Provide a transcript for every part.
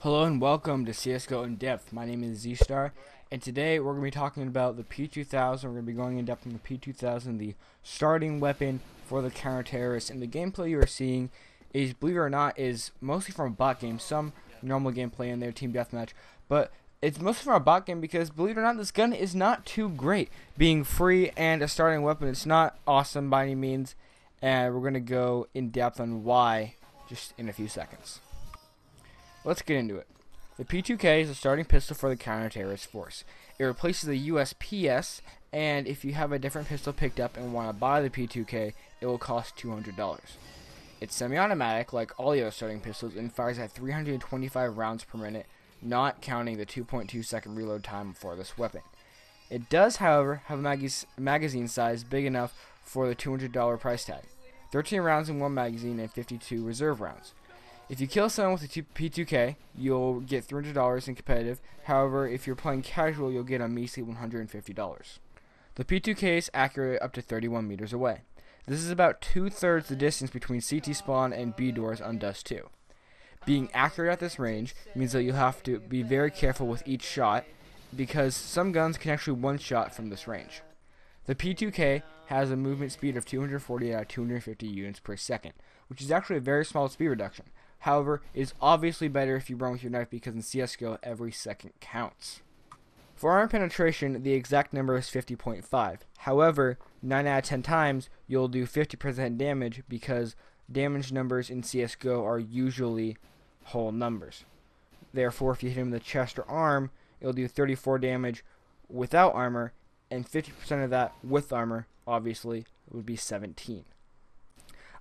Hello and welcome to CSGO In Depth. My name is Z-Star, and today we're going to be talking about the P2000. We're going to be going in depth on the P2000, the starting weapon for the counter-terrorists. And the gameplay you are seeing is, believe it or not, is mostly from a bot game. Some normal gameplay in their team deathmatch, but it's mostly from a bot game because, believe it or not, this gun is not too great. Being free and a starting weapon, it's not awesome by any means, and we're going to go in depth on why just in a few seconds. Let's get into it. The P2K is a starting pistol for the counter-terrorist force. It replaces the USPS, and if you have a different pistol picked up and want to buy the P2K, it will cost $200. It's semi-automatic like all the other starting pistols and fires at 325 rounds per minute, not counting the 2.2 second reload time for this weapon. It does, however, have a magazine size big enough for the $200 price tag. 13 rounds in one magazine and 52 reserve rounds. If you kill someone with a P2K, you'll get $300 in competitive. However, if you're playing casual, you'll get a measly $150. The P2K is accurate up to 31 meters away. This is about 2/3 the distance between CT spawn and B doors on Dust 2. Being accurate at this range means that you'll have to be very careful with each shot, because some guns can actually one-shot from this range. The P2K has a movement speed of 240 out of 250 units per second, which is actually a very small speed reduction. However, it is obviously better if you run with your knife because in CSGO, every second counts. For armor penetration, the exact number is 50.5. However, 9 out of 10 times, you'll do 50% damage because damage numbers in CSGO are usually whole numbers. Therefore, if you hit him in the chest or arm, it'll do 34 damage without armor, and 50% of that with armor, obviously, would be 17.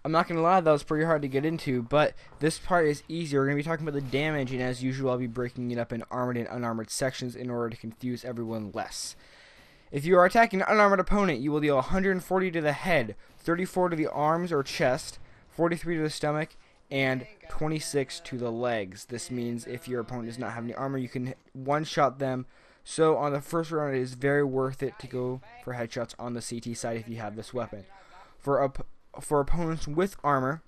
I'm not going to lie, that was pretty hard to get into, but this part is easier. We're going to be talking about the damage, and as usual, I'll be breaking it up in armored and unarmored sections in order to confuse everyone less. If you are attacking an unarmored opponent, you will deal 140 to the head, 34 to the arms or chest, 43 to the stomach, and 26 to the legs. This means if your opponent does not have any armor, you can one-shot them. So on the first round, it is very worth it to go for headshots on the CT side if you have this weapon. For opponents with armor,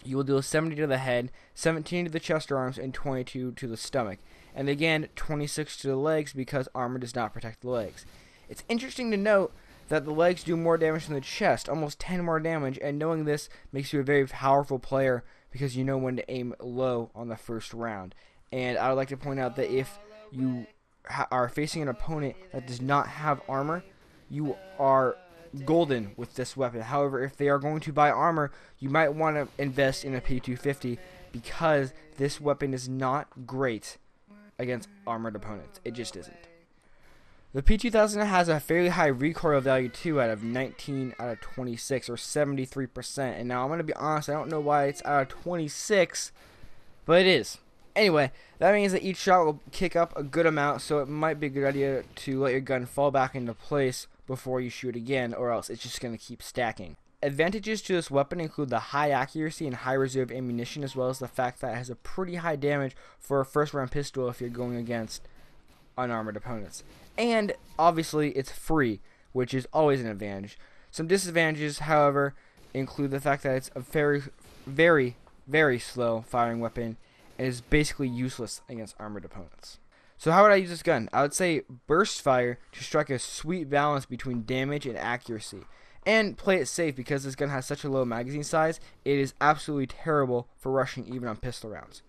you will deal 70 to the head, 17 to the chest or arms, and 22 to the stomach. And again, 26 to the legs because armor does not protect the legs. It's interesting to note that the legs do more damage than the chest, almost 10 more damage, and knowing this makes you a very powerful player because you know when to aim low on the first round. And I would like to point out that if you are facing an opponent that does not have armor, you are golden with this weapon. However, if they are going to buy armor, you might want to invest in a P250 because this weapon is not great against armored opponents. It just isn't. The P2000 has a fairly high recoil value too, out of 19 out of 26 or 73%. And now I'm going to be honest, I don't know why it's out of 26, but it is. Anyway, that means that each shot will kick up a good amount, so it might be a good idea to let your gun fall back into place before you shoot again, or else it's just going to keep stacking. Advantages to this weapon include the high accuracy and high reserve ammunition, as well as the fact that it has a pretty high damage for a first round pistol if you're going against unarmored opponents. And obviously it's free, which is always an advantage. Some disadvantages, however, include the fact that it's a very slow firing weapon and is basically useless against armored opponents. So how would I use this gun? I would say burst fire to strike a sweet balance between damage and accuracy. And play it safe because this gun has such a low magazine size, it is absolutely terrible for rushing even on pistol rounds.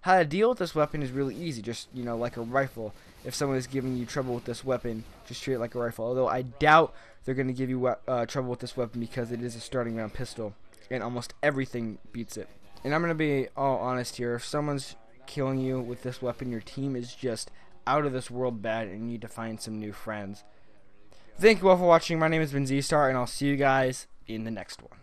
How to deal with this weapon is really easy, just, like a rifle. If someone is giving you trouble with this weapon, just treat it like a rifle. Although I doubt they're going to give you trouble with this weapon because it is a starting round pistol, and almost everything beats it. And I'm going to be all honest here, if someone's killing you with this weapon, your team is just out of this world bad and you need to find some new friends. Thank you all for watching. My name has been Z-Star, and I'll see you guys in the next one.